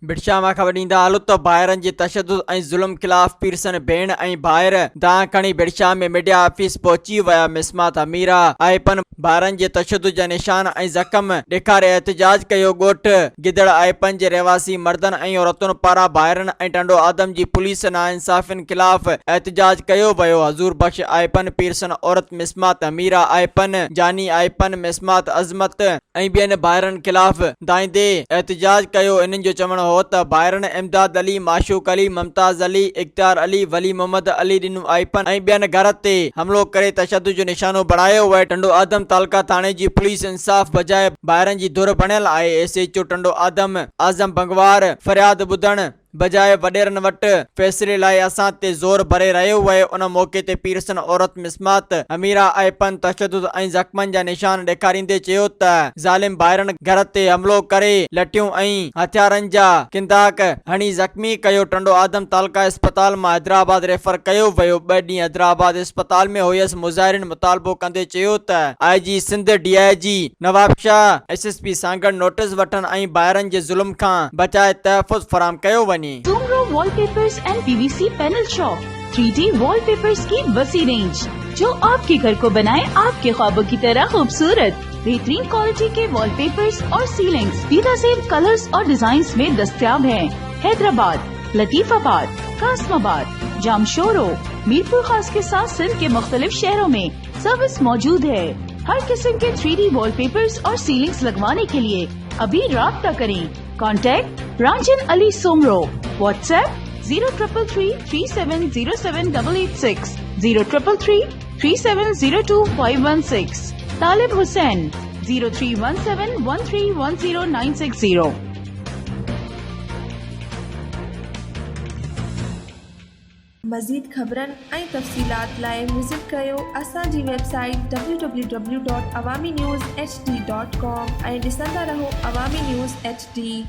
बिरशामा ख़बर ॾींदा हलूं त भाइरनि जे तशद्दुद ऐं ज़ुल्म ख़िलाफ़ पीरसन भेण ऐं भाइर दांह खणी बिरशाम में मीडिया ऑफिस पहुची विया। मिसमात अमीरा आइपन भाइरनि जे तशद्दुद जा निशान ऐं ज़ख़्म ॾेखारे एहतजाज कयो। ॻोठ गिदड़ आइपन जे रहवासी मर्दनि ऐं औरतुनि पारां भाइरनि ऐं टंडो आदम जी पुलिस नाइंसाफ़ियुनि ख़िलाफ़ एहतजाज कयो वियो। हज़ूर बख्श आइपन पीरसन औरत मिसमात अमीरा आइपन जानी आइपन मिसमात अज़मत ऐं ॿियनि भाइरनि ख़िलाफ़ दाईंदे एहतजाज कयो। इन्हनि जो चवणु हो त भाइरनि इमदाद अली, माशूक अली, मुमताज़ अली, इख्तियार अली, वली मोहम्मद अली ॾिनू आइपन ऐं ॿियनि घर ते हमलो करे तशद्दुद जो निशानो बणायो वियो। टंडो आदम तालका थाणे जी पुलिस इंसाफ़ बजाए भाइरनि जी धुर बणियल आहे। SHO टंडो आदम आज़म भंगवार फरियाद ॿुधण बजाए वॾेरनि वटि फ़ैसिले लाइ असां ते ज़ोर भरे रहियो वियो। उन मौक़े ते पीरसन औरत मिसमात अमीरा आइपन तशद्दुद ऐं ज़ख़्मनि जा निशान ॾेखारींदे चयो त ज़ालिम भाइरनि घर ते हमलो करे लठियूं ऐं हथियारनि जा किंदाक हणी ज़ख़्मी कयो। टंडो आदम तालका अस्पताल मां हैदराबाद रेफर कयो वियो। 2 ॾींहं हैदराबाद अस्पताल में हुयसि। मुज़ाहिरीन मुतालबो कंदे चयो त IG Sindh DIG Nawab Shah SSP Sanghar notice वठनि ऐं भाइरनि जे ज़ुल्म खां बचाए तहफ़्फ़ुज़ फराहम कयो वञे। Soomro wallpapers and PVC panel shop 3D wallpapers की वसी रेंज जो आपके घर को बनाए आपके ख्वाबों की तरह खूबसूरत। बेहतरीन क्वालिटी के वॉलपेपर्स और सीलिंग्स बेहतरीन कलर्स और डिजाइन्स में दस्तयाब हैं। हैदराबाद, लतीफाबाद, कासमाबाद, जामशोरो, मीरपुर खास के साथ सिंध के मुख्तलिफ शहरों में सर्विस मौजूद है। हर किस्म के 3D वॉलपेपर्स और सीलिंग्स लगवाने के लिए अभी राब्ता करें। कॉन्टैक्ट रांजन अली सोमरो। व्हाट्सएप 0333370786 03333702 तालिब हुसैन 0317131090। मज़ीद ख़बरनि ऐं तफ़सीलात लाइ विज़िट कयो असांजी वेबसाइट www.awamiNewsHD.com ऐं ॾिसंदा रहो अवामी न्यूज़ HD।